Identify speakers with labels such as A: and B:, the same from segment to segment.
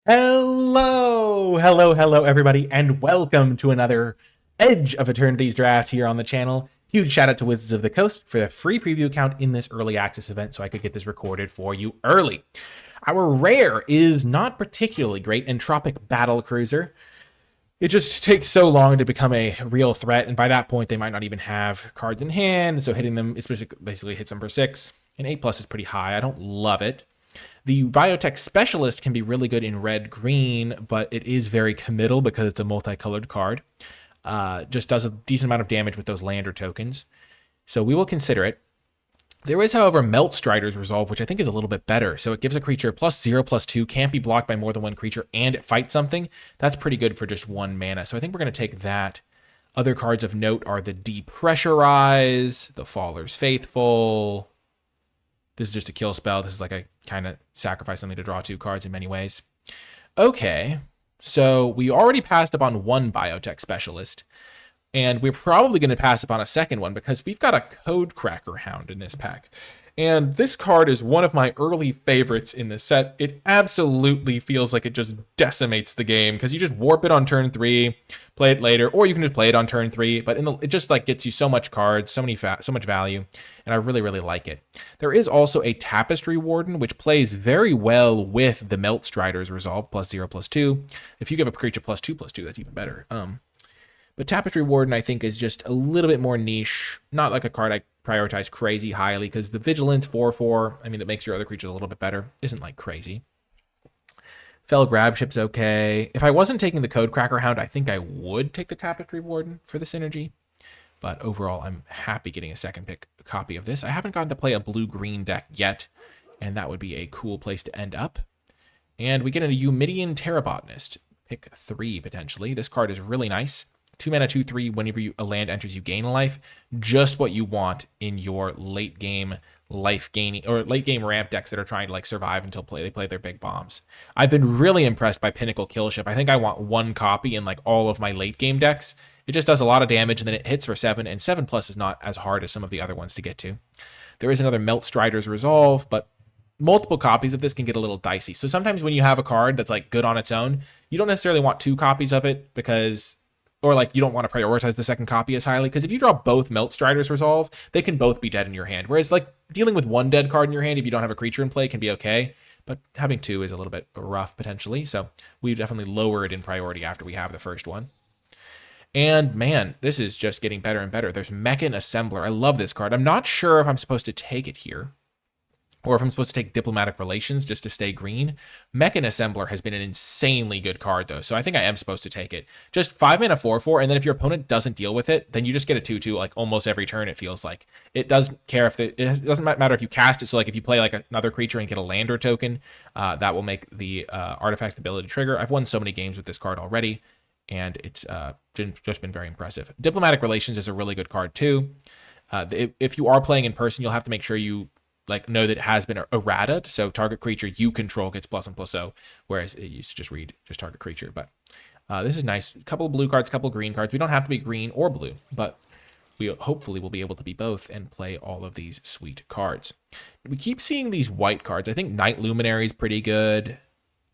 A: Hello, everybody, and welcome to another Edge of Eternities Draft here on the channel. Huge shout out to Wizards of the Coast for the free preview account in this early access event so I could get this recorded for you early. Our rare is not particularly great, Entropic Battle Cruiser. It just takes so long to become a real threat, and by that point they might not even have cards in hand, so hitting them basically hits them for 6. And 8+ is pretty high. I don't love it. The Biotech Specialist can be really good in red-green, but it is very committal because it's a multicolored card. Just does a decent amount of damage with those lander tokens. So we will consider it. There is, however, Melt Strider's Resolve, which I think is a little bit better. So it gives a creature +0/+2, can't be blocked by more than one creature, and it fights something. That's pretty good for just 1 mana. So I think we're going to take that. Other cards of note are the Depressurize, the Faller's Faithful. This is just a kill spell. This is like a kind of sacrifice something to draw 2 cards in many ways. Okay, so we already passed up on 1 Biotech Specialist, and we're probably going to pass up on a second one because we've got a Code Cracker Hound in this pack. And this card is one of my early favorites in this set. It absolutely feels like it just decimates the game because you just warp it on turn 3, play it later, or you can just play it on turn 3. But it just like gets you so much cards, so much value, and I really like it. There is also a Tapestry Warden, which plays very well with the Melt Strider's Resolve +0/+2. If you give a creature +2/+2, that's even better. But Tapestry Warden, I think, is just a little bit more niche. Not like a card I prioritize crazy highly, because the Vigilance 4/4, I mean, that makes your other creatures a little bit better, isn't like crazy. Fell Grabship's okay. If I wasn't taking the Code Cracker Hound, I think I would take the Tapestry Warden for the synergy. But overall, I'm happy getting a second pick copy of this. I haven't gotten to play a blue-green deck yet, and that would be a cool place to end up. And we get a Eumidian Terrabotanist. Pick 3, potentially. This card is really nice. 2 mana, 2/3. Whenever a land enters, you gain a life. Just what you want in your late game life gaining or late game ramp decks that are trying to like survive until they play their big bombs. I've been really impressed by Pinnacle Killship. I think I want 1 copy in like all of my late game decks. It just does a lot of damage, and then it hits for 7, and 7+ is not as hard as some of the other ones to get to. There is another Melt Strider's Resolve, but multiple copies of this can get a little dicey. So sometimes when you have a card that's like good on its own, you don't necessarily want 2 copies of it because, or like you don't want to prioritize the second copy as highly, because if you draw both Melt Strider's Resolve, they can both be dead in your hand. Whereas like dealing with 1 dead card in your hand if you don't have a creature in play can be okay, but having 2 is a little bit rough potentially. So we definitely lower it in priority after we have the first one. And man, this is just getting better and better. There's Mechan Assembler. I love this card. I'm not sure if I'm supposed to take it here, or if I'm supposed to take Diplomatic Relations just to stay green. Mechan Assembler has been an insanely good card, though, so I think I am supposed to take it. Just 5 mana 4/4, and then if your opponent doesn't deal with it, then you just get a 2/2 like almost every turn, it feels like. It doesn't care if it doesn't matter if you cast it, so like if you play like another creature and get a lander token, that will make the artifact ability trigger. I've won so many games with this card already, and it's just been very impressive. Diplomatic Relations is a really good card, too. If you are playing in person, you'll have to make sure you like know that it has been errataed, so target creature you control gets +1/+0, whereas it used to just read just target creature. But this is nice. A couple of blue cards, a couple of green cards. We don't have to be green or blue, but we hopefully will be able to be both and play all of these sweet cards. We keep seeing these white cards. I think Night Luminary is pretty good.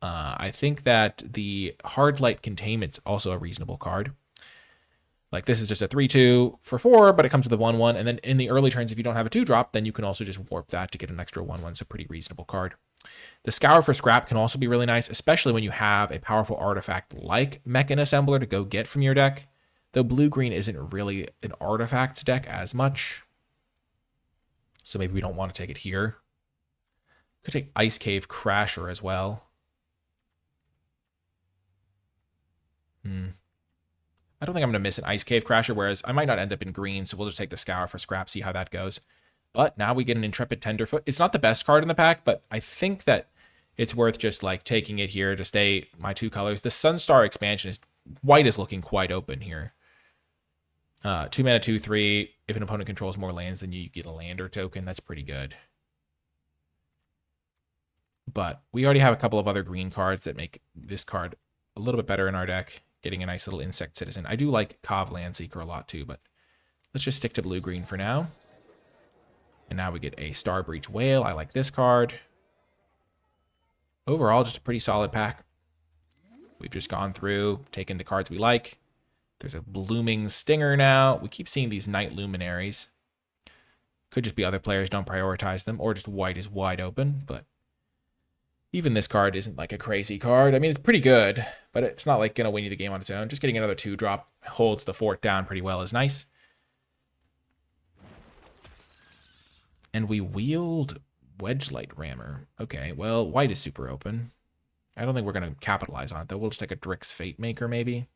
A: I think that the Hard Light Containment's also a reasonable card. Like this is just a 3/2 for 4, but it comes with a 1/1. And then in the early turns, if you don't have a 2-drop, then you can also just warp that to get an extra 1/1. So pretty reasonable card. The Scour for Scrap can also be really nice, especially when you have a powerful artifact like Mechan Assembler to go get from your deck. Though blue-green isn't really an artifacts deck as much. So maybe we don't want to take it here. Could take Ice Cave Crasher as well. I don't think I'm going to miss an Ice Cave Crasher, whereas I might not end up in green, so we'll just take the Scour for Scrap, see how that goes. But now we get an Intrepid Tenderfoot. It's not the best card in the pack, but I think that it's worth just like taking it here to stay my 2 colors. The Sunstar expansion is white is looking quite open here. 2 mana, 2/3. If an opponent controls more lands than you get a lander token. That's pretty good. But we already have a couple of other green cards that make this card a little bit better in our deck. Getting a nice little Insect Citizen. I do like Kav Landseeker a lot too, but let's just stick to blue-green for now. And now we get a Starbreach Whale. I like this card. Overall, just a pretty solid pack. We've just gone through, taken the cards we like. There's a Blooming Stinger now. We keep seeing these Night Luminaries. Could just be other players don't prioritize them, or just white is wide open, but even this card isn't like a crazy card. I mean, it's pretty good, but it's not like going to win you the game on its own. Just getting another 2-drop holds the fort down pretty well is nice. And we wield Wedgelight Rammer. Okay, well, white is super open. I don't think we're going to capitalize on it, though. We'll just take a Drix Fate Maker, maybe.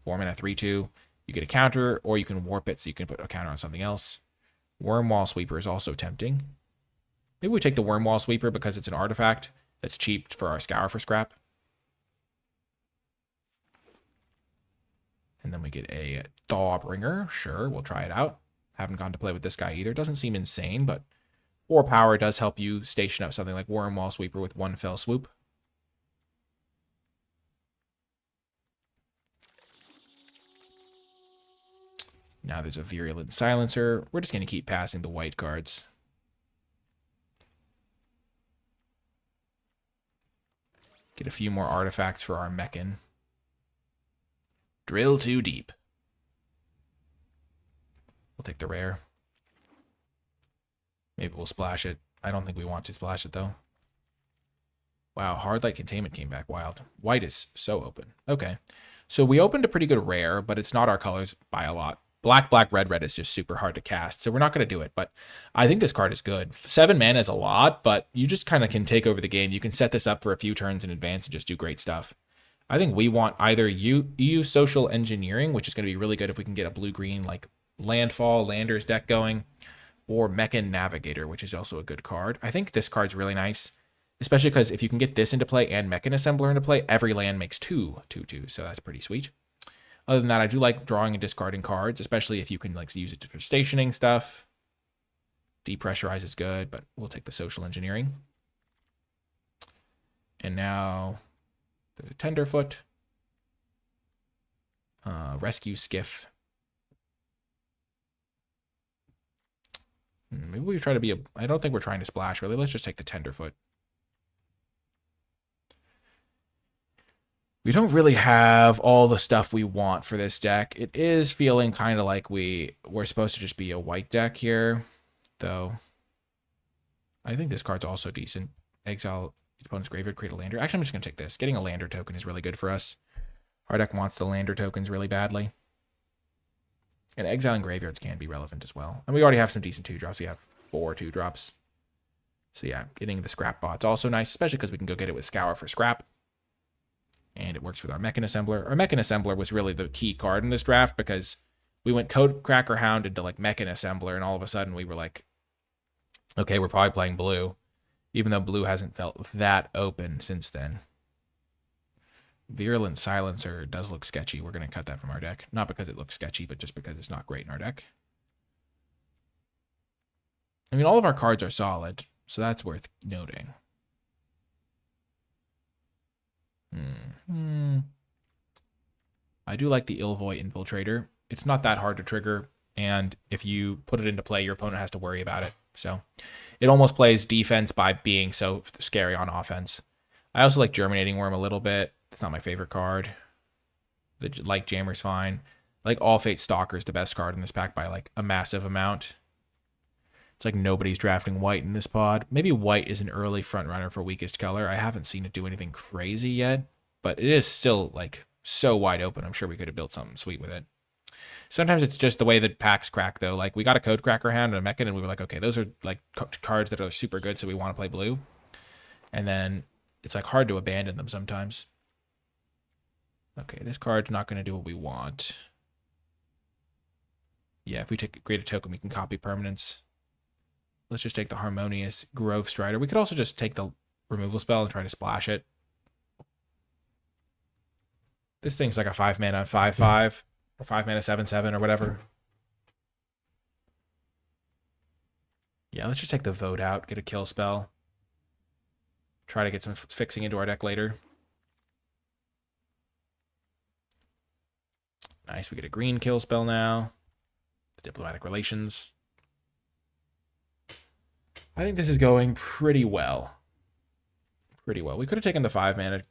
A: 4-mana, 3/2. You get a counter, or you can warp it so you can put a counter on something else. Wormwall Sweeper is also tempting. Maybe we take the Wormwall Sweeper because it's an artifact that's cheap for our Scour for Scrap. And then we get a Dawbringer. Sure, we'll try it out. Haven't gone to play with this guy either. Doesn't seem insane, but 4 power does help you station up something like Wormwall Sweeper with 1 fell swoop. Now there's a Virulent Silencer. We're just going to keep passing the white cards. Get a few more artifacts for our Mechan. Drill too deep. We'll take the rare. Maybe we'll splash it. I don't think we want to splash it, though. Wow, Hard Light Containment came back wild. White is so open. Okay. So we opened a pretty good rare, but it's not our colors by a lot. Black, black, red, red is just super hard to cast, so we're not going to do it, but I think this card is good. 7 mana is a lot, but you just kind of can take over the game. You can set this up for a few turns in advance and just do great stuff. I think we want either EU Social Engineering, which is going to be really good if we can get a blue-green like Landfall, Landers deck going, or Mechan Navigator, which is also a good card. I think this card's really nice, especially because if you can get this into play and Mechan Assembler into play, every land makes 2/2/2, so that's pretty sweet. Other than that, I do like drawing and discarding cards, especially if you can like use it for stationing stuff. Depressurize is good, but we'll take the Social Engineering. And now there's a Tenderfoot. Rescue Skiff. Maybe we try to be I don't think we're trying to splash, really. Let's just take the Tenderfoot. We don't really have all the stuff we want for this deck. It is feeling kind of like we're supposed to just be a white deck here, though. I think this card's also decent. Exile opponent's graveyard, create a lander. Actually, I'm just going to take this. Getting a lander token is really good for us. Our deck wants the lander tokens really badly. And exiling graveyards can be relevant as well. And we already have some decent 2-drops. We have 4 2-drops. So yeah, getting the scrap bot's also nice, especially because we can go get it with Scour for scrap. And it works with our Mechan Assembler. Our Mechan Assembler was really the key card in this draft because we went Code Cracker Hound into like Mechan Assembler, and all of a sudden we were like, okay, we're probably playing blue, even though blue hasn't felt that open since then. Virulent Silencer does look sketchy. We're going to cut that from our deck. Not because it looks sketchy, but just because it's not great in our deck. I mean, all of our cards are solid, so that's worth noting. I do like the Ilvoy Infiltrator. It's not that hard to trigger, and if you put it into play, your opponent has to worry about it. So it almost plays defense by being so scary on offense. I also like Germinating Worm a little bit. It's not my favorite card. The Light Jammer's fine. Like All Fate Stalker's the best card in this pack by like a massive amount. It's like nobody's drafting white in this pod. Maybe white is an early front runner for weakest color. I haven't seen it do anything crazy yet, but it is still like so wide open. I'm sure we could have built something sweet with it. Sometimes it's just the way that packs crack, though. Like we got a Code Cracker Hound and a Mechan, and we were like, okay, those are like cards that are super good, so we want to play blue. And then it's like hard to abandon them sometimes. Okay, this card's not going to do what we want. Yeah, if we create a token, we can copy permanents. Let's just take the Harmonious Grove Strider. We could also just take the removal spell and try to splash it. This thing's like a 5-mana 5/5 or 5-mana 7/7 or whatever. Yeah, let's just take the Vote out, get a kill spell. Try to get some fixing into our deck later. Nice, we get a green kill spell now. The Diplomatic Relations. I think this is going pretty well. Pretty well. We could have taken the 5-mana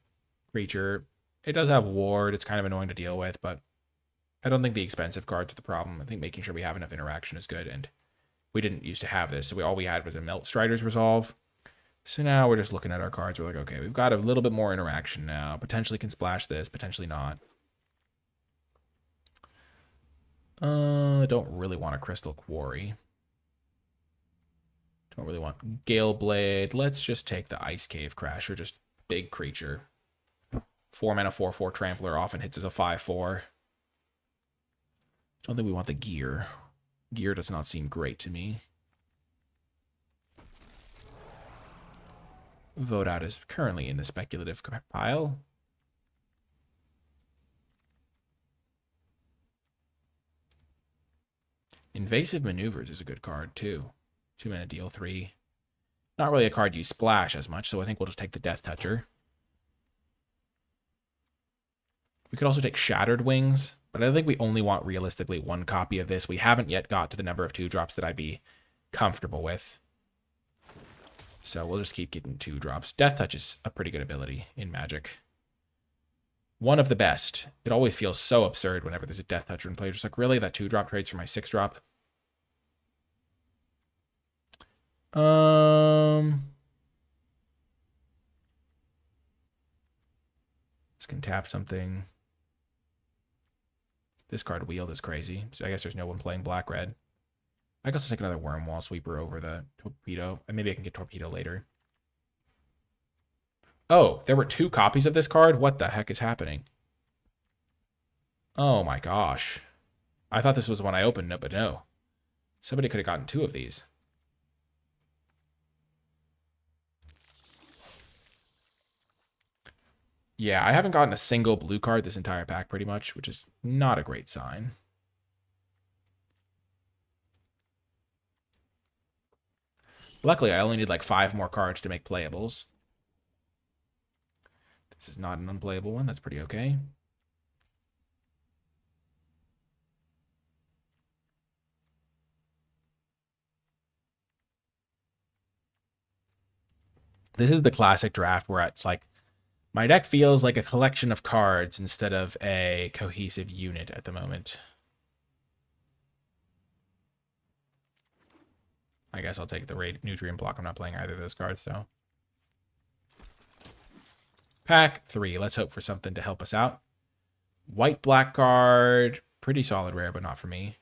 A: creature. It does have Ward. It's kind of annoying to deal with, but I don't think the expensive cards are the problem. I think making sure we have enough interaction is good, and we didn't used to have this, so all we had was a Melt Strider's Resolve. So now we're just looking at our cards. We're like, okay, we've got a little bit more interaction now. Potentially can splash this, potentially not. I don't really want a Crystal Quarry. Don't really want Gale Blade. Let's just take the Ice Cave Crasher, just big creature. 4 mana, 4/4 Trampler often hits as a 5/4. Don't think we want the gear. Gear does not seem great to me. Vote out is currently in the speculative pile. Invasive Maneuvers is a good card, too. 2 mana, deal 3. Not really a card you splash as much, so I think we'll just take the Death Toucher. We could also take Shattered Wings, but I think we only want realistically 1 copy of this. We haven't yet got to the number of 2-drops that I'd be comfortable with. So we'll just keep getting 2-drops. Death Touch is a pretty good ability in Magic. One of the best. It always feels so absurd whenever there's a Death Toucher in play. Just like, really? That 2-drop trades for my 6-drop? This can tap something. This card Wield is crazy. So I guess there's no one playing black-red. I guess I'll take another Wormwall Sweeper over the Torpedo. And maybe I can get Torpedo later. Oh, there were 2 copies of this card? What the heck is happening? Oh my gosh. I thought this was the one I opened, but no. Somebody could have gotten 2 of these. Yeah, I haven't gotten a single blue card this entire pack pretty much, which is not a great sign. Luckily, I only need like 5 more cards to make playables. This is not an unplayable one. That's pretty okay. This is the classic draft where it's like, my deck feels like a collection of cards instead of a cohesive unit at the moment. I guess I'll take the Raid Nutrient Block. I'm not playing either of those cards, so. Pack 3. Let's hope for something to help us out. White-black card. Pretty solid rare, but not for me.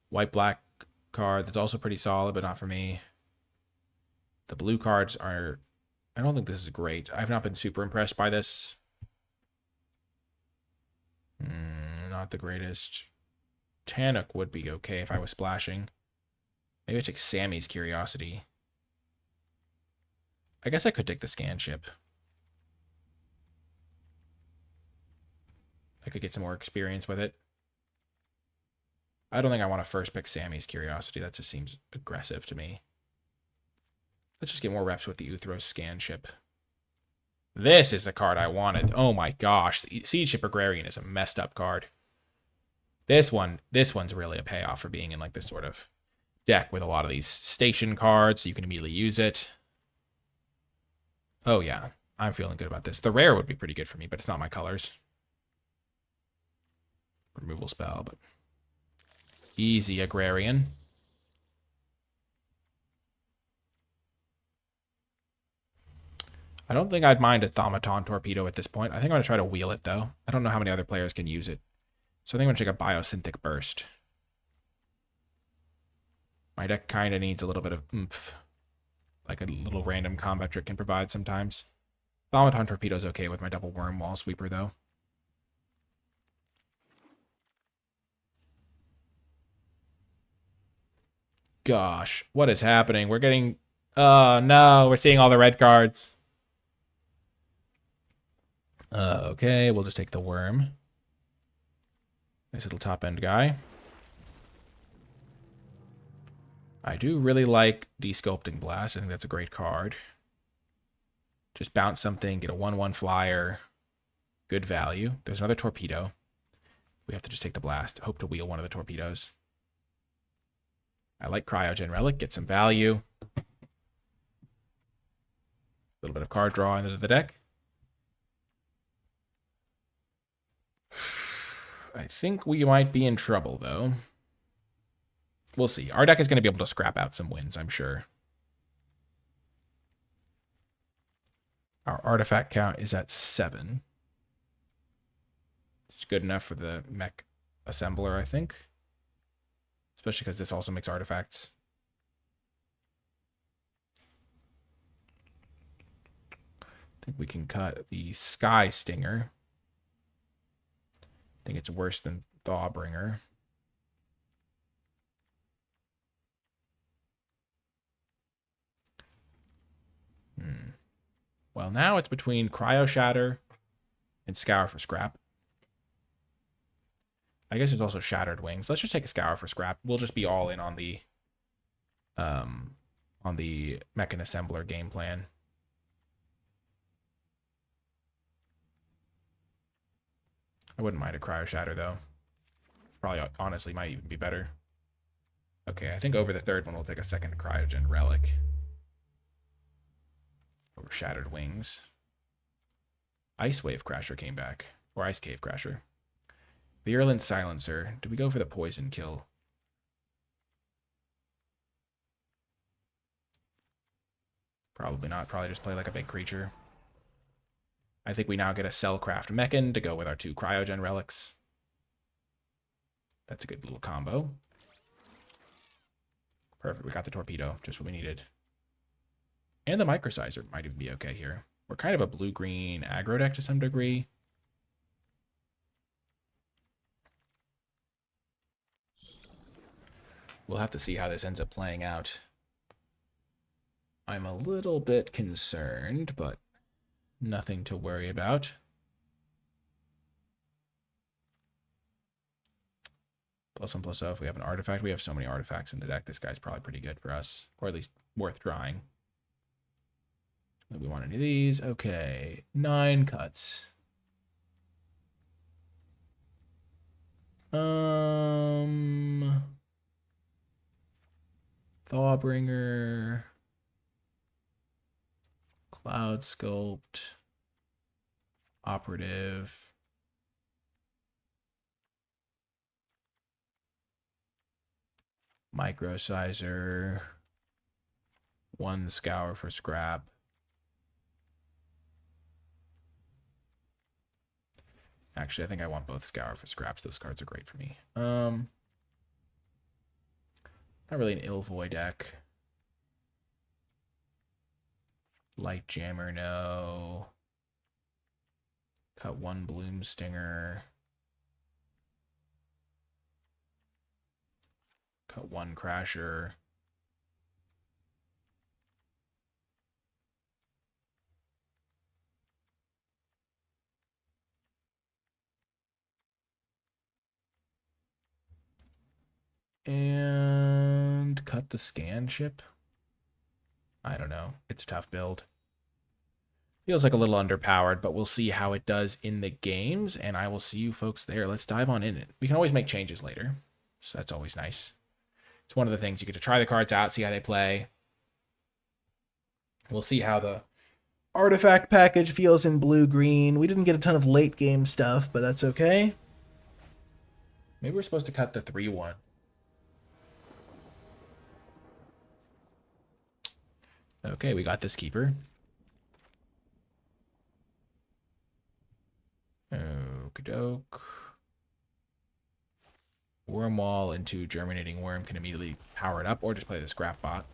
A: White-black card that's also pretty solid, but not for me. The blue cards are... I don't think this is great. I've not been super impressed by this. Not the greatest. Tanic would be okay if I was splashing. Maybe I take Sammy's Curiosity. I guess I could take the Scan Ship. I could get some more experience with it. I don't think I want to first pick Sammy's Curiosity. That just seems aggressive to me. Let's just get more reps with the Uthros Scan Ship. This is the card I wanted. Oh my gosh. Siege Ship Agrarian is a messed up card. This one's really a payoff for being in like this sort of deck with a lot of these station cards, so you can immediately use it. Oh yeah, I'm feeling good about this. The rare would be pretty good for me, but it's not my colors. Removal spell, but easy Agrarian. I don't think I'd mind a Thaumaton Torpedo at this point. I think I'm going to try to wheel it, though. I don't know how many other players can use it. So I think I'm going to take a Biosynthetic Burst. My deck kind of needs a little bit of oomph. Like a little random combat trick can provide sometimes. Thaumaton Torpedo is okay with my double Wormwall Sweeper, though. Gosh, what is happening? We're getting... Oh, no, we're seeing all the red cards. Okay, we'll just take the Worm. Nice little top-end guy. I do really like Desculpting Blast. I think that's a great card. Just bounce something, get a 1/1 flyer. Good value. There's another Torpedo. We have to just take the Blast. Hope to wheel one of the Torpedoes. I like Cryogen Relic. Get some value. A little bit of card draw into the deck. I think we might be in trouble, though. We'll see. Our deck is going to be able to scrap out some wins, I'm sure. Our artifact count is at 7. It's good enough for the mech assembler, I think. Especially because this also makes artifacts. I think we can cut the Sky Stinger. I think it's worse than Thawbringer. Well, now it's between Cryo Shatter and Scour for Scrap. I guess there's also Shattered Wings. Let's just take a Scour for Scrap. We'll just be all in on the Mechan Assembler game plan. I wouldn't mind a Cryo Shatter, though. Probably, honestly, might even be better. Okay, I think over the third one, we'll take a second Cryogen Relic. Over Shattered Wings. Ice Wave Crasher came back. Or Ice Cave Crasher. Virulent Silencer. Do we go for the poison kill? Probably not. Probably just play like a big creature. I think we now get a Cellcraft Mechan to go with our 2 Cryogen Relics. That's a good little combo. Perfect. We got the Torpedo. Just what we needed. And the Microsizer might even be okay here. We're kind of a blue-green aggro deck to some degree. We'll have to see how this ends up playing out. I'm a little bit concerned, but nothing to worry about. +1/+0 if we have an artifact. We have so many artifacts in the deck. This guy's probably pretty good for us, or at least worth trying. Do we want any of these? Okay, 9 cuts. Thawbringer, Cloud Sculpt, Operative, Microsizer, 1 Scour for Scrap. Actually, I think I want both Scour for Scraps. Those cards are great for me. Not really an Illvoy deck. Light Jammer, no. Cut 1 Bloom Stinger. Cut 1 Crasher. And cut the Scan Ship. I don't know. It's a tough build. Feels like a little underpowered, but we'll see how it does in the games, and I will see you folks there. Let's dive on in it. We can always make changes later, so that's always nice. It's one of the things you get to try the cards out, see how they play. We'll see how the artifact package feels in blue-green. We didn't get a ton of late-game stuff, but that's okay. Maybe we're supposed to cut the 3/1. Okay, we got this Keeper. Okie-doke. Wormwall into Germinating Worm can immediately power it up, or just play the Scrap Bot.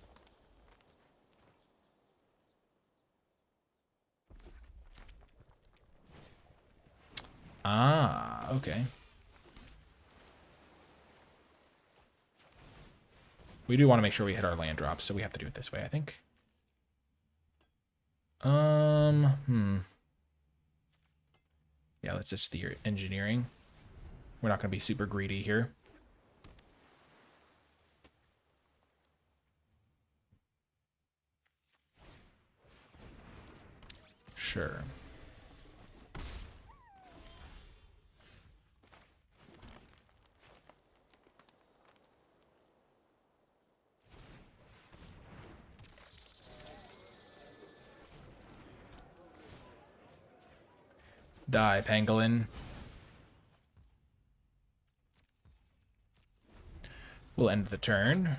A: Ah, okay. We do want to make sure we hit our land drops, so we have to do it this way, I think. Yeah, let's just the engineering. We're not going to be super greedy here. Sure. Die, Pangolin. We'll end the turn.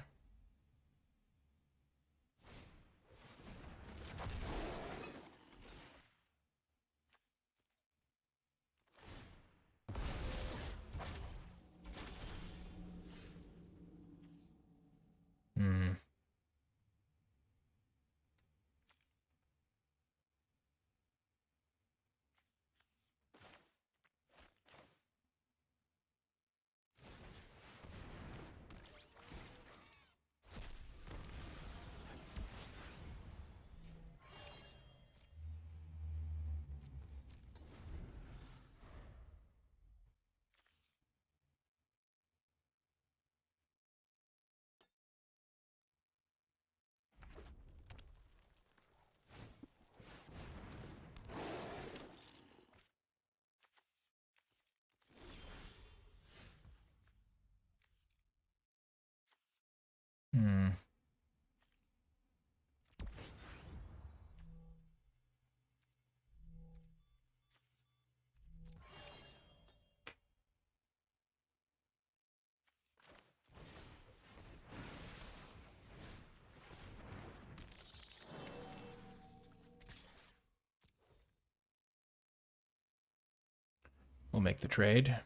A: We'll make the trade.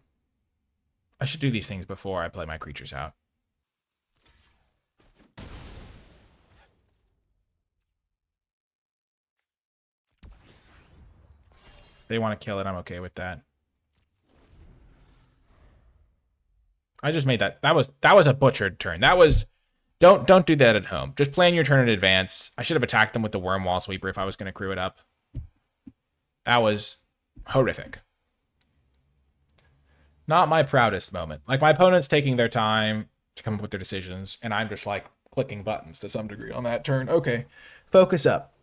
A: I should do these things before I play my creatures out. They want to kill it, I'm okay with that. I just made that. That was a butchered turn. That was don't do that at home. Just plan your turn in advance. I should have attacked them with the Worm Wall Sweeper if I was going to crew it up. That was horrific. Not my proudest moment. Like, my opponent's taking their time to come up with their decisions, and I'm just like clicking buttons to some degree on that turn. Okay, focus up.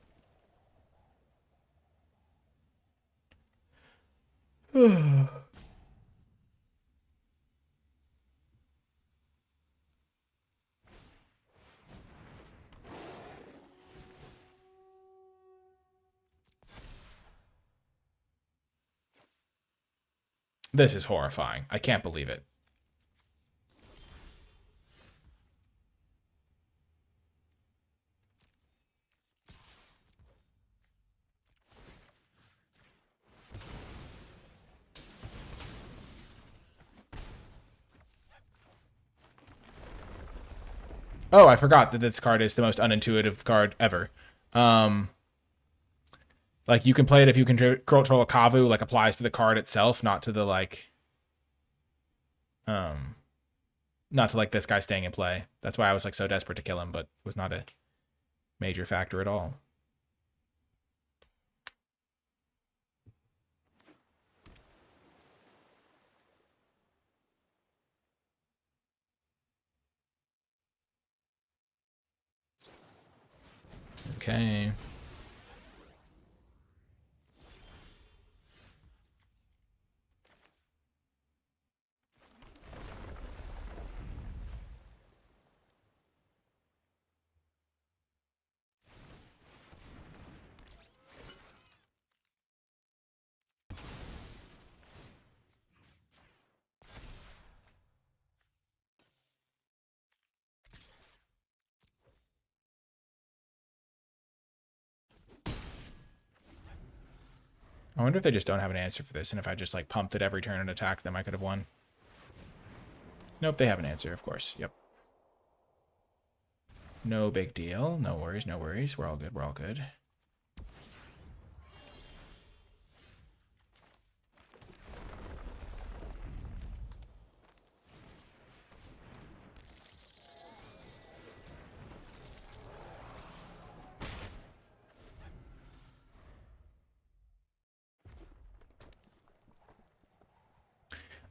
A: This is horrifying. I can't believe it. Oh, I forgot that this card is the most unintuitive card ever. Like, you can play it if you control a Kavu, like, applies to the card itself, not to the, like, not to, like, this guy staying in play. That's why I was, like, so desperate to kill him, but it was not a major factor at all. Okay. I wonder if they just don't have an answer for this, and if I just, like, pumped it every turn and attacked them, I could have won. Nope, they have an answer, of course. Yep. No big deal. No worries, no worries. We're all good, we're all good.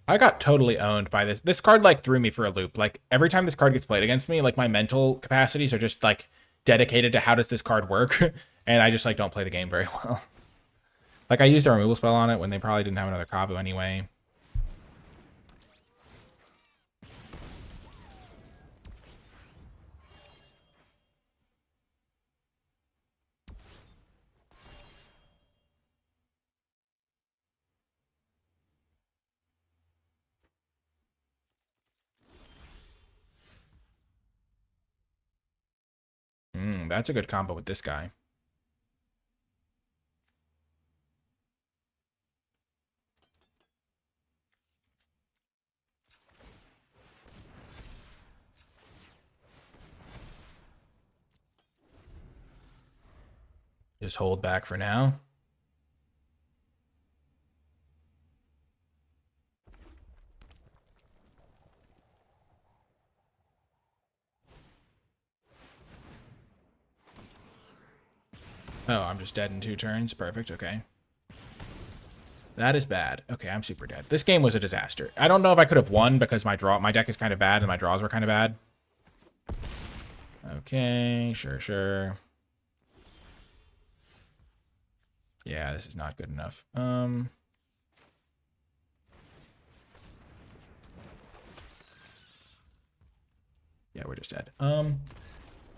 A: I got totally owned by this. This card, like, threw me for a loop. Like, every time this card gets played against me, like, my mental capacities are just, like, dedicated to how does this card work, and I just, like, don't play the game very well. Like, I used a removal spell on it when they probably didn't have another Kavu anyway. That's a good combo with this guy. Just hold back for now. Oh, I'm just dead in 2 turns. Perfect. Okay. That is bad. Okay, I'm super dead. This game was a disaster. I don't know if I could have won because my deck is kind of bad and my draws were kind of bad. Okay, sure. Yeah, this is not good enough. Yeah, we're just dead.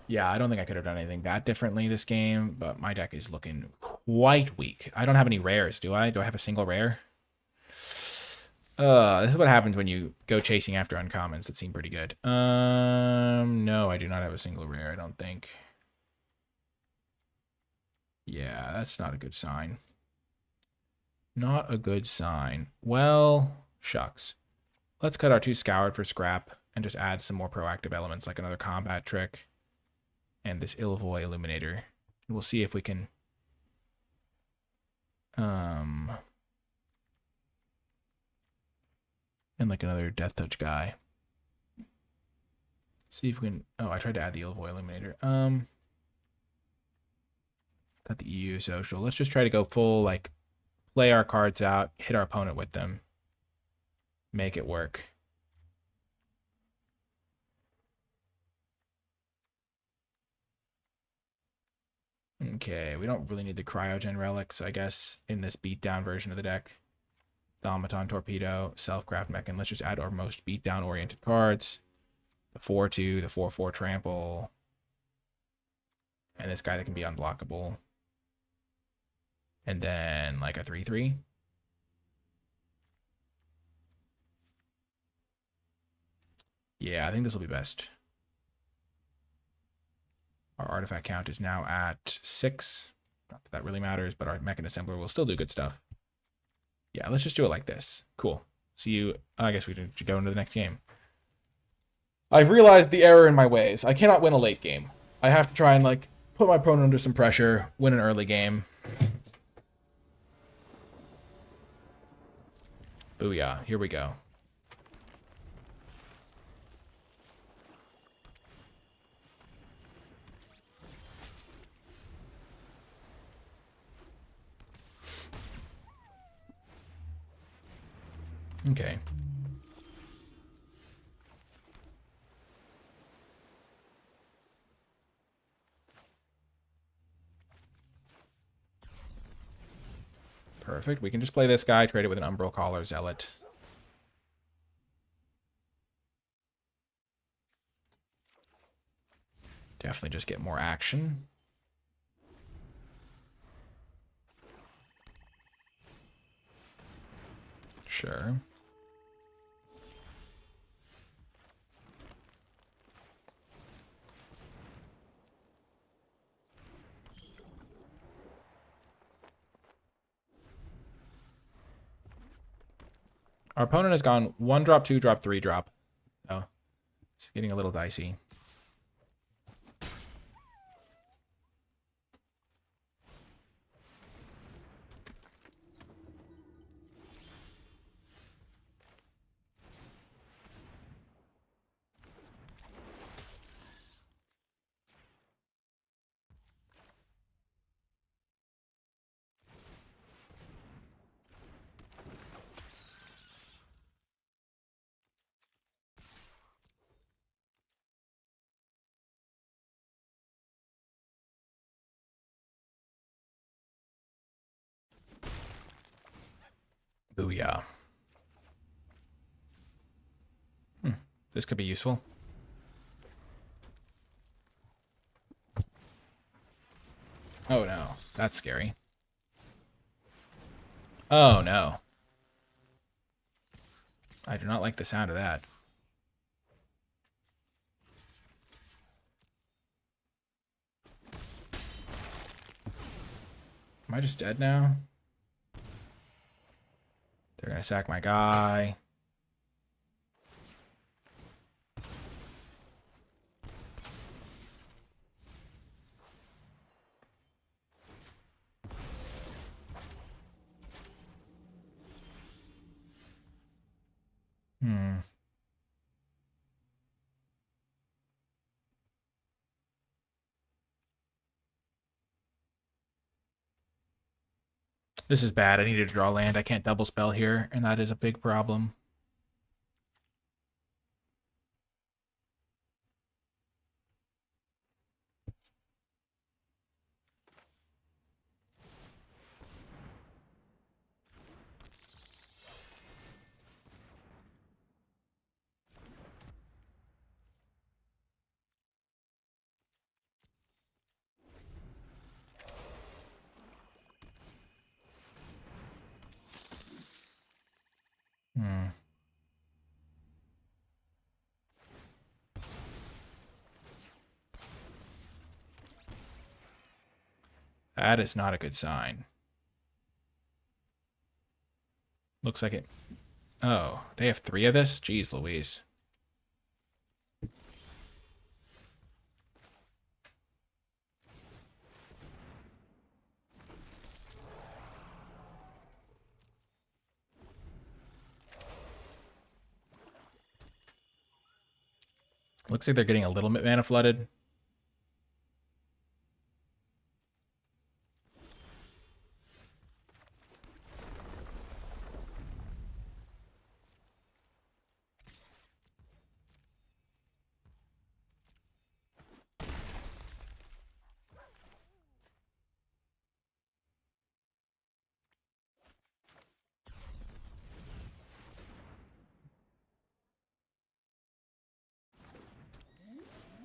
A: Yeah, I don't think I could have done anything that differently this game, but my deck is looking quite weak. I don't have any rares, do I? Do I have a single rare? This is what happens when you go chasing after uncommons that seem pretty good. No, I do not have a single rare, I don't think. Yeah, that's not a good sign. Not a good sign. Well, shucks. Let's cut our 2 Scoured for scrap and just add some more proactive elements like another combat trick and this Ilvoy Illuminator. And we'll see if we can and like another Death Touch guy. See if we can... Oh, I tried to add the Ilvoy Illuminator. Got the EU social. Let's just try to go full, like, play our cards out, hit our opponent with them. Make it work. Okay, we don't really need the Cryogen Relics, I guess, in this beatdown version of the deck. Thaumaton Torpedo, Self-Craft Mechan. Let's just add our most beatdown-oriented cards. The 4-2, the 4-4 Trample. And this guy that can be unblockable. And then, like, a 3-3. Yeah, I think this will be best. Our artifact count is now at 6. Not that that really matters, but our Mechan Assembler will still do good stuff. Yeah, let's just do it like this. Cool. See you. I guess we should go into the next game. I've realized the error in my ways. I cannot win a late game. I have to try and, like, put my opponent under some pressure, win an early game. Booyah. Here we go. Okay. Perfect. We can just play this guy, trade it with an Umbral Caller Zealot. Definitely just get more action. Sure. Our opponent has gone 1 drop, 2 drop, 3 drop. Oh, it's getting a little dicey. Booyah. This could be useful. Oh no, that's scary. Oh no. I do not like the sound of that. Am I just dead now? They're gonna sack my guy. This is bad. I need to draw land. I can't double spell here, and that is a big problem. That is not a good sign. Looks like it. Oh, they have 3 of this? Jeez Louise. Looks like they're getting a little bit mana flooded.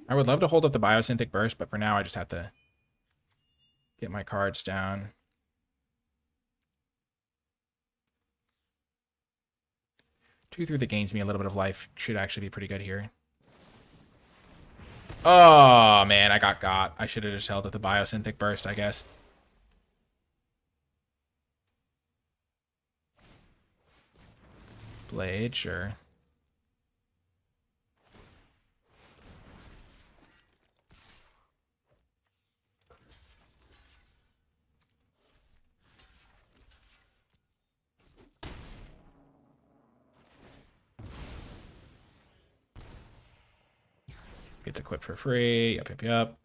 A: I would love to hold up the Biosynthetic Burst, but for now I just have to get my cards down. 2 through that gains me a little bit of life. Should actually be pretty good here. Oh, man, I got. I should have just held up the Biosynthetic Burst, I guess. Blade, sure. Gets equipped for free. Yep.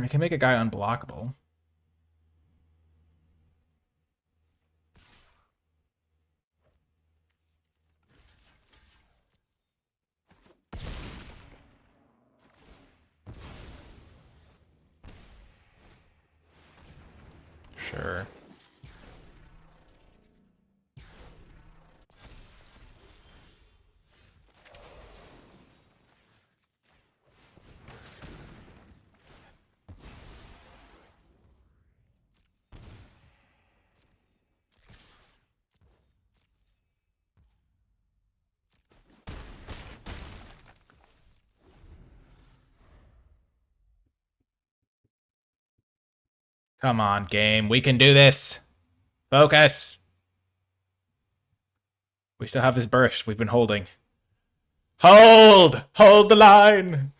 A: I can make a guy unblockable. Sure. Come on, game. We can do this. Focus. We still have this burst we've been holding. Hold! Hold the line!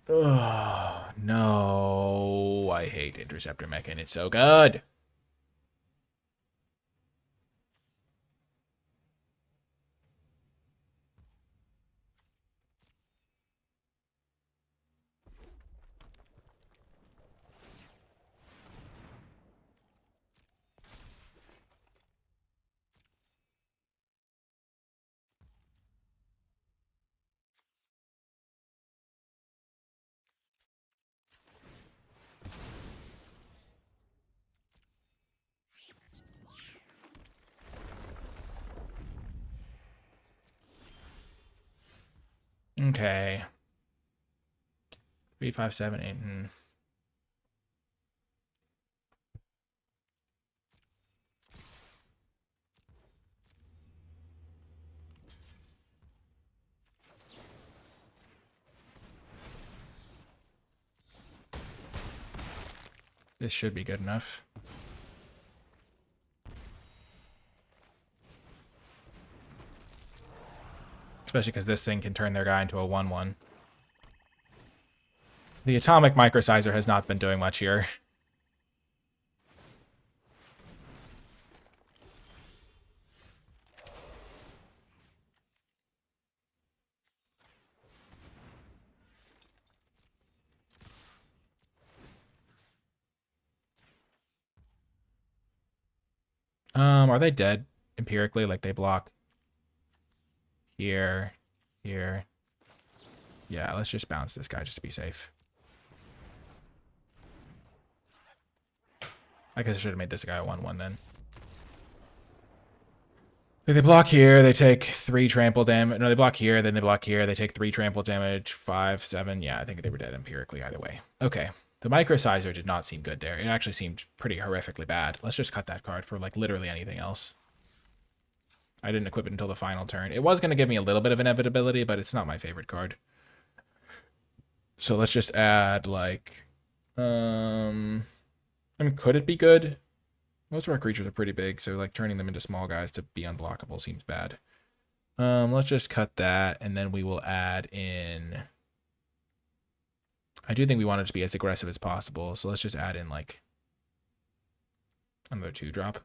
A: Oh, no. I hate Interceptor Mechan. It's so good. Okay. 3, 5, 7, 8. This should be good enough. Especially because this thing can turn their guy into a 1/1. The Atomic Microsizer has not been doing much here. Are they dead empirically? Like they block here, here. Yeah, let's just bounce this guy just to be safe. I guess I should have made this guy a 1/1 then. If they block here, they take 3 trample damage. No, they block here, then they block here. They take 3 trample damage, 5, 7. Yeah, I think they were dead empirically either way. Okay. The Microsizer did not seem good there. It actually seemed pretty horrifically bad. Let's just cut that card for like literally anything else. I didn't equip it until the final turn. It was going to give me a little bit of inevitability, but it's not my favorite card. So let's just add like, I mean, could it be good? Most of our creatures are pretty big, so like turning them into small guys to be unblockable seems bad. Let's just cut that, and then we will add in. I do think we want it to be as aggressive as possible, so let's just add in like another 2-drop.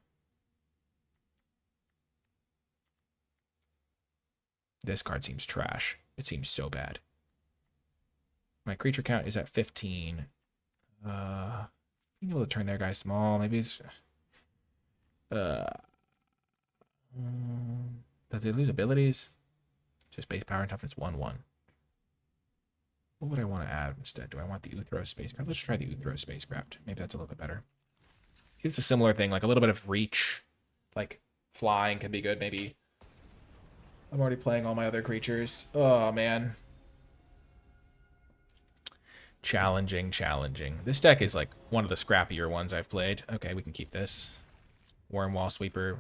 A: This card seems trash. It seems so bad. My creature count is at 15. Being able to turn their guy small, maybe it's. Does they lose abilities? Just base power and toughness 1/1. What would I want to add instead? Do I want the Uthros spacecraft? Let's try the Uthros spacecraft. Maybe that's a little bit better. It's a similar thing, like a little bit of reach. Like flying can be good, maybe. I'm already playing all my other creatures. Oh, man. Challenging, challenging. This deck is like one of the scrappier ones I've played. Okay, we can keep this. Wormwall Sweeper.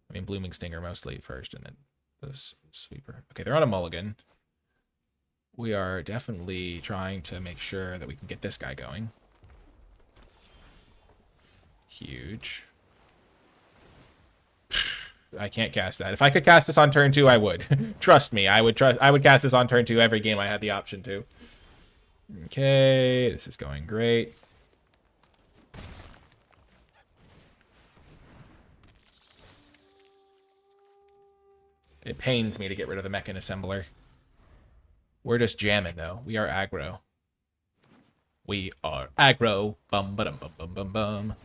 A: I mean, Blooming Stinger mostly first, and then the Sweeper. Okay, they're on a mulligan. We are definitely trying to make sure that we can get this guy going. Huge. I can't cast that. If I could cast this on turn 2, I would. Trust me, I would cast this on turn 2 every game I had the option to. Okay, this is going great. It pains me to get rid of the Mechan Assembler. We're just jamming, though. We are aggro. We are aggro. Bum, ba-dum, bum, bum, bum, bum.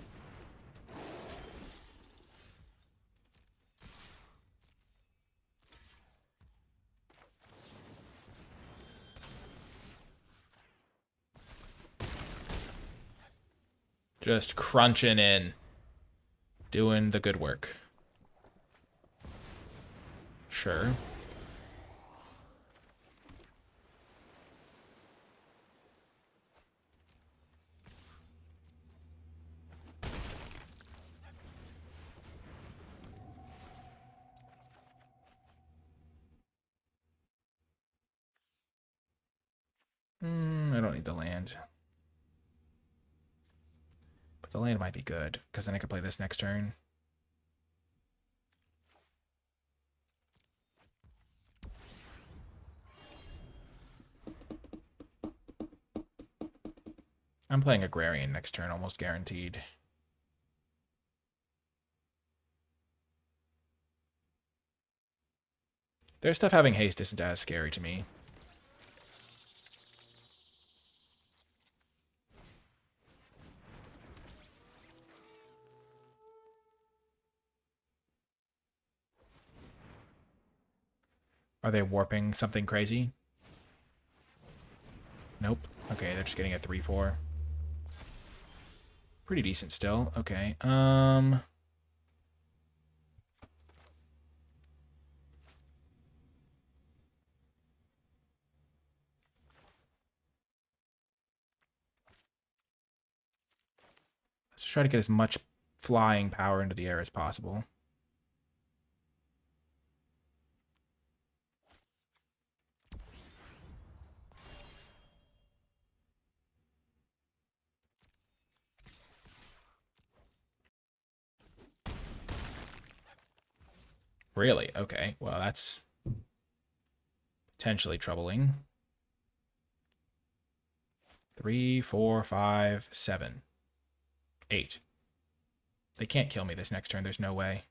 A: Just crunching in. Doing the good work. Sure. I don't need the land. But the land might be good, because then I could play this next turn. I'm playing Agrarian next turn, almost guaranteed. Their stuff having haste isn't as scary to me. Are they warping something crazy? Nope. Okay, they're just getting a 3/4. Pretty decent still. Okay. Let's try to get as much flying power into the air as possible. Really? Okay. Well, that's potentially troubling. 3, 4, 5, 7, 8. They can't kill me this next turn. There's no way.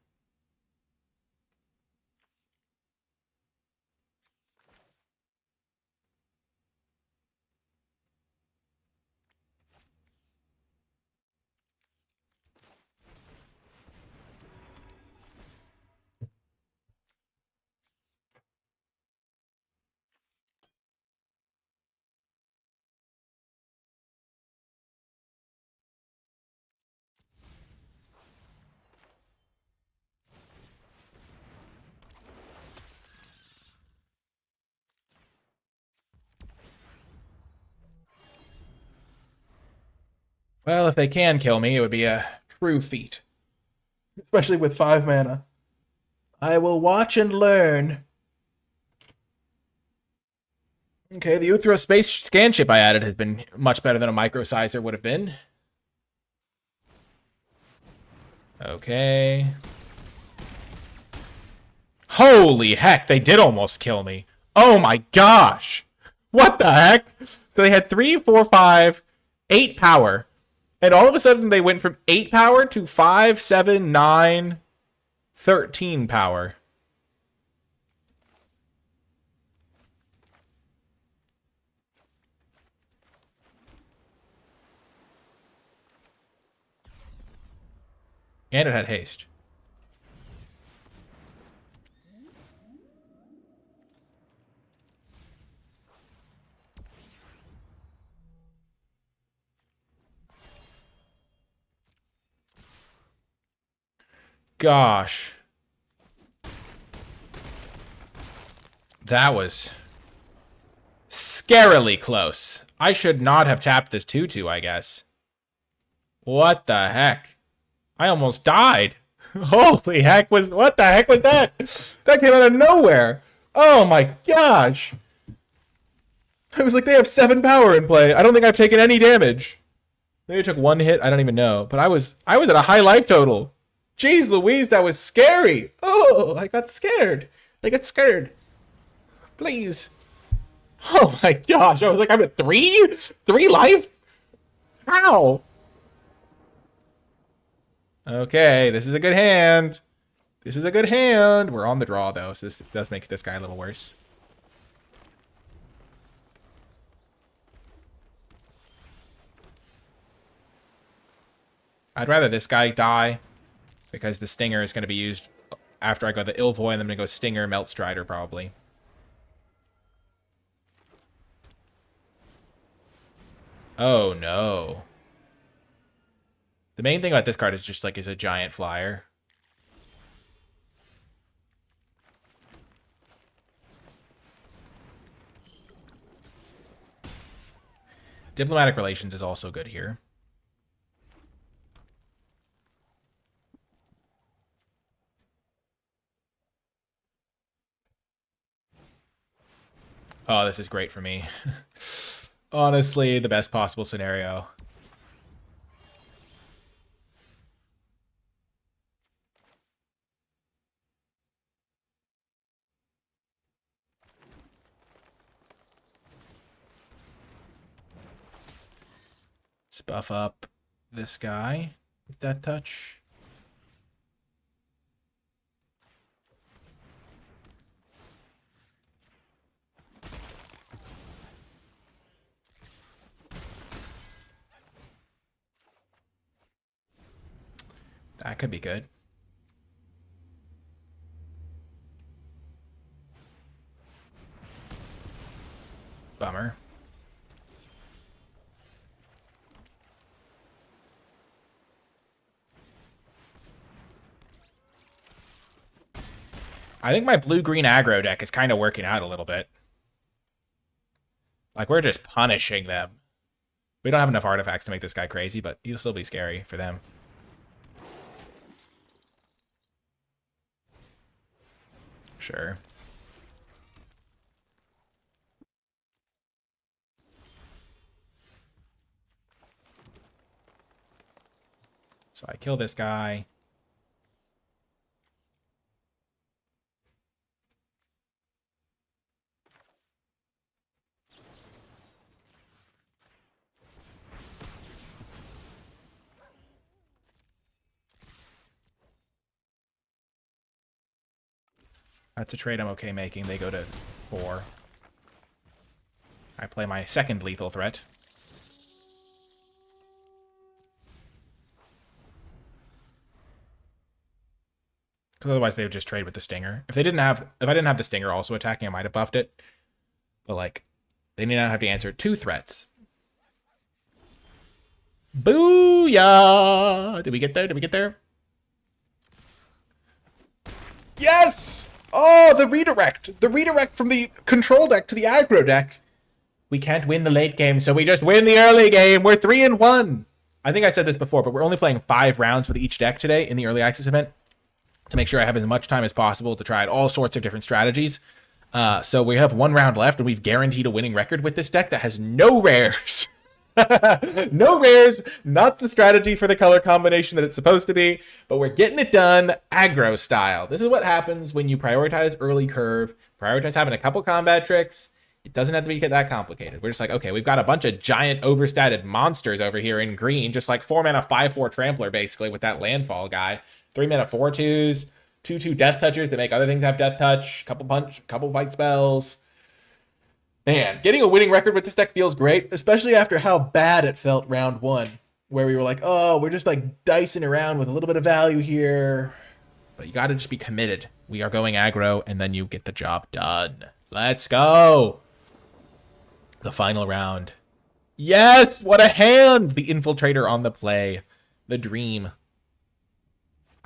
A: Well, if they can kill me, it would be a true feat. Especially with 5 mana. I will watch and learn. Okay, the Uthra space scan chip I added has been much better than a microsizer would have been. Okay. Holy heck, they did almost kill me. Oh my gosh. What the heck? So they had 3, 4, 5, 8 power. And all of a sudden they went from 8 power to 5, 7, 9, 13 power. And it had haste. Gosh. That was scarily close. I should not have tapped this 2/2, I guess. What the heck? I almost died. Holy heck, what the heck was that? That came out of nowhere. Oh my gosh. I was like, they have 7 power in play. I don't think I've taken any damage. Maybe I took 1 hit, I don't even know. But I was at a high life total. Jeez Louise, that was scary. Oh, I got scared. I got scared. Please. Oh my gosh, I was like, I'm at 3? 3 life? How? Okay, this is a good hand. This is a good hand. We're on the draw, though, so this does make this guy a little worse. I'd rather this guy die, because the Stinger is going to be used after I go the Ilvoy, and I'm going to go Stinger, Melt Strider, probably. Oh, no. The main thing about this card is just, like, is a giant flyer. Diplomatic Relations is also good here. Oh, this is great for me. Honestly, the best possible scenario. Just buff up this guy with Death Touch. That could be good. Bummer. I think my Blue Green Aggro deck is kind of working out a little bit. Like, we're just punishing them. We don't have enough artifacts to make this guy crazy, but he'll still be scary for them. Sure. So I kill this guy. That's a trade I'm okay making. They go to 4. I play my second lethal threat. Because otherwise they would just trade with the Stinger. If I didn't have the Stinger also attacking, I might have buffed it. But like, they need not have to answer 2 threats. Booyah! Did we get there? Did we get there? Yes! Oh, the redirect! The redirect from the control deck to the aggro deck. We can't win the late game, so we just win the early game. We're 3-1. I think I said this before, but we're only playing 5 rounds with each deck today in the early access event to make sure I have as much time as possible to try out all sorts of different strategies. So we have 1 round left, and we've guaranteed a winning record with this deck that has no rares. No rares, not the strategy for the color combination that it's supposed to be, but we're getting it done aggro style. This is what happens when you prioritize early curve, prioritize having a couple combat tricks. It doesn't have to be that complicated. We're just like, okay, we've got a bunch of giant overstated monsters over here in green, just like 4 mana 5/4 trampler basically with that landfall guy. 3 mana 4/2s, 2/2 death touchers that make other things have death touch, couple fight spells. Man, getting a winning record with this deck feels great, especially after how bad it felt round 1, where we were like, oh, we're just like dicing around with a little bit of value here. But you got to just be committed. We are going aggro, and then you get the job done. Let's go. The final round. Yes, what a hand! The Infiltrator on the play. The dream.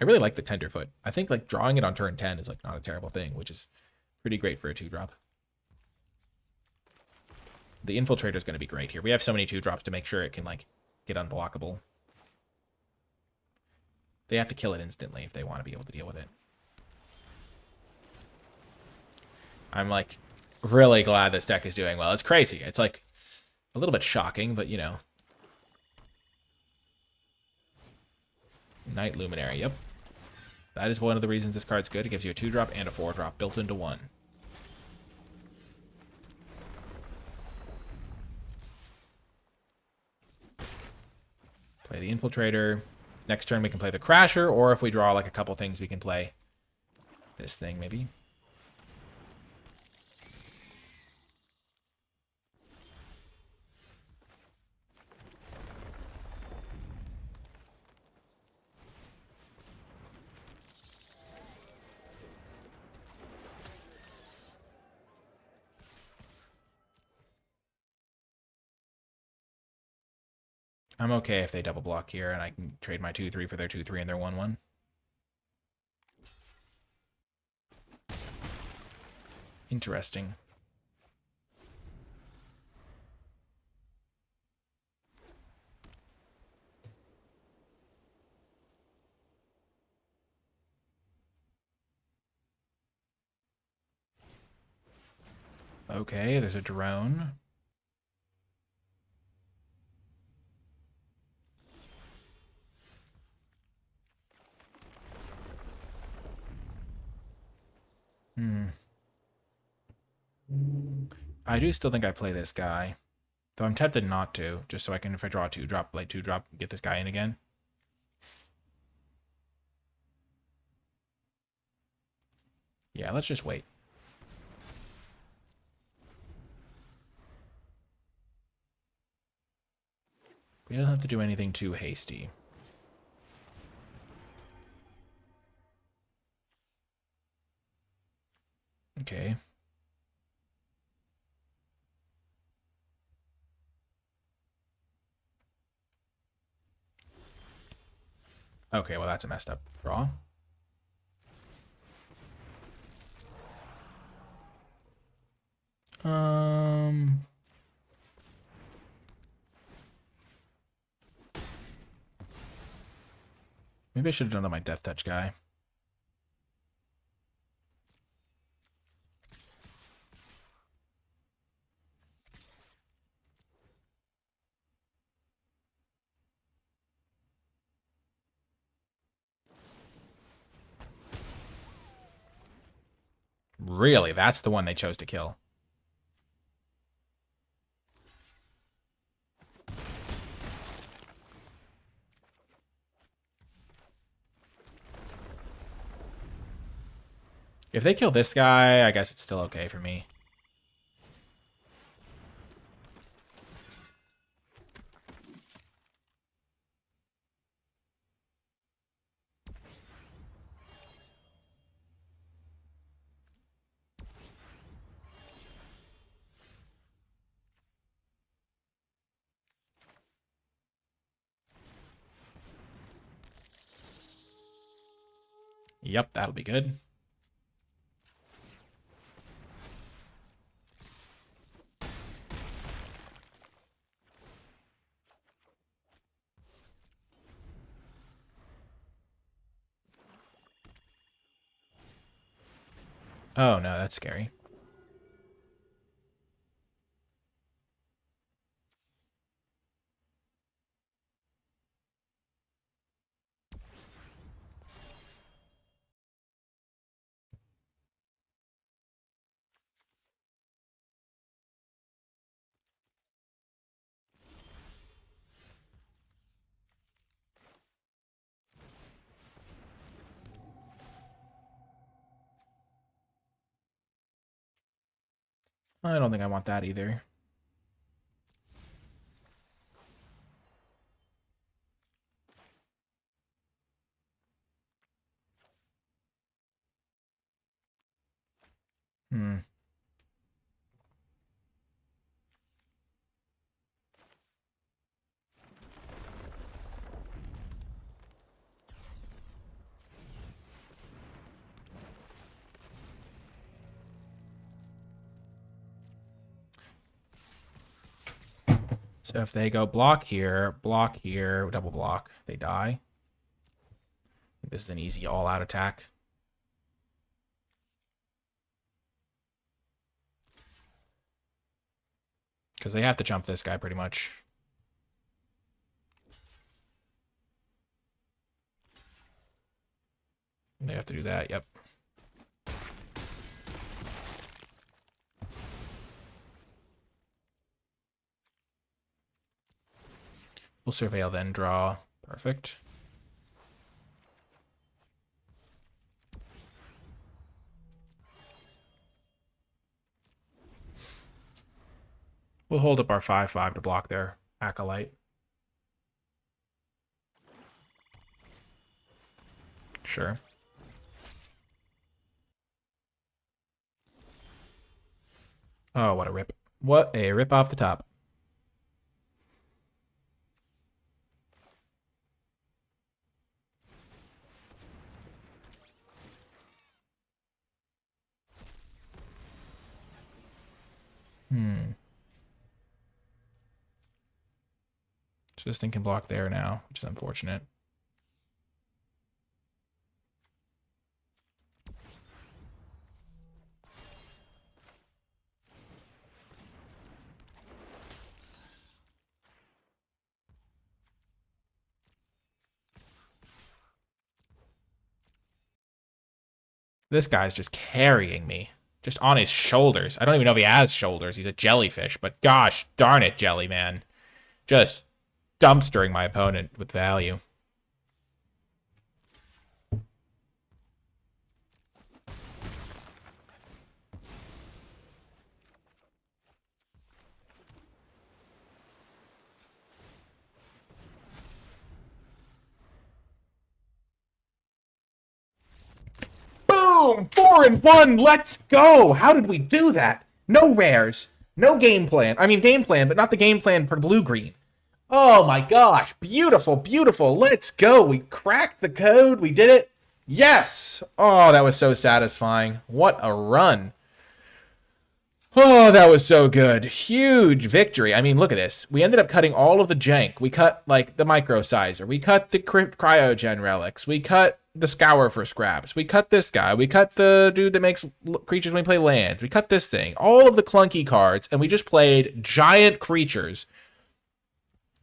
A: I really like the Tenderfoot. I think like drawing it on turn 10 is like not a terrible thing, which is pretty great for a 2-drop. The Infiltrator is going to be great here. We have so many 2-drops to make sure it can like get unblockable. They have to kill it instantly if they want to be able to deal with it. I'm like really glad this deck is doing well. It's crazy. It's like a little bit shocking, but you know. Night Luminary, yep. That is one of the reasons this card's good. It gives you a 2-drop and a 4-drop built into one. Play the Infiltrator. Next turn we can play the Crasher, or if we draw like a couple things, we can play this thing maybe. I'm okay if they double block here, and I can trade my 2/3 for their 2/3 and their 1/1. Interesting. Okay, there's a drone. I do still think I play this guy. Though I'm tempted not to, just so I can, if I draw a 2-drop, play 2-drop, get this guy in again. Yeah, let's just wait. We don't have to do anything too hasty. Okay. Okay, well, that's a messed up draw. Maybe I should have done that my Death Touch guy. Really? That's the one they chose to kill. If they kill this guy, I guess it's still okay for me. Yep, that'll be good. Oh, no, that's scary. I don't think I want that either. Hmm. So if they go block here, double block, they die. This is an easy all-out attack. Because they have to jump this guy pretty much. They have to do that, yep. We'll surveil then draw. Perfect. We'll hold up our 5/5 to block their Acolyte. Sure. Oh, what a rip. What a rip off the top. So this thing can block there now, which is unfortunate. This guy's just carrying me. Just on his shoulders. I don't even know if he has shoulders. He's a jellyfish, but gosh darn it, Jelly Man. Just dumpstering my opponent with value. Boom! 4-1, let's go! How did we do that? No rares, no game plan. I mean, game plan, but not the game plan for blue-green. Oh my gosh, beautiful, beautiful. Let's go. We cracked the code. We did it. Yes! Oh, that was so satisfying. What a run. Oh, that was so good. Huge victory. I mean, look at this. We ended up cutting all of the jank. We cut, like, the micro sizer. We cut the cryogen relics. We cut the scour for scraps. We cut this guy. We cut the dude that makes creatures when we play lands. We cut this thing. All of the clunky cards, and we just played giant creatures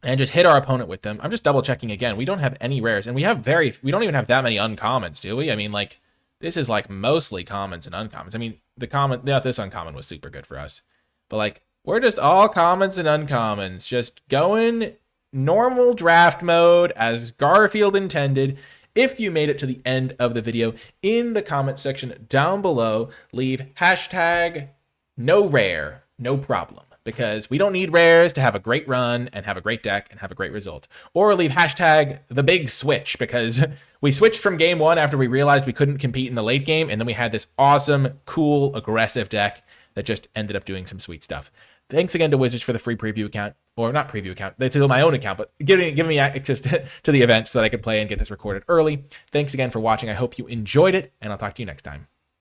A: and just hit our opponent with them. I'm just double checking again. We don't have any rares, and we don't even have that many uncommons, do we? I mean, like, this is like mostly commons and uncommons. I mean, this uncommon was super good for us, but like, we're just all commons and uncommons, just going normal draft mode as Garfield intended. If you made it to the end of the video, in the comment section down below, leave hashtag no rare, no problem, because we don't need rares to have a great run and have a great deck and have a great result. Or leave hashtag the big switch, because we switched from game one after we realized we couldn't compete in the late game, and then we had this awesome, cool, aggressive deck that just ended up doing some sweet stuff. Thanks again to Wizards for the free preview account, or not preview account, it's still my own account, but giving me access to the events so that I could play and get this recorded early. Thanks again for watching. I hope you enjoyed it, and I'll talk to you next time.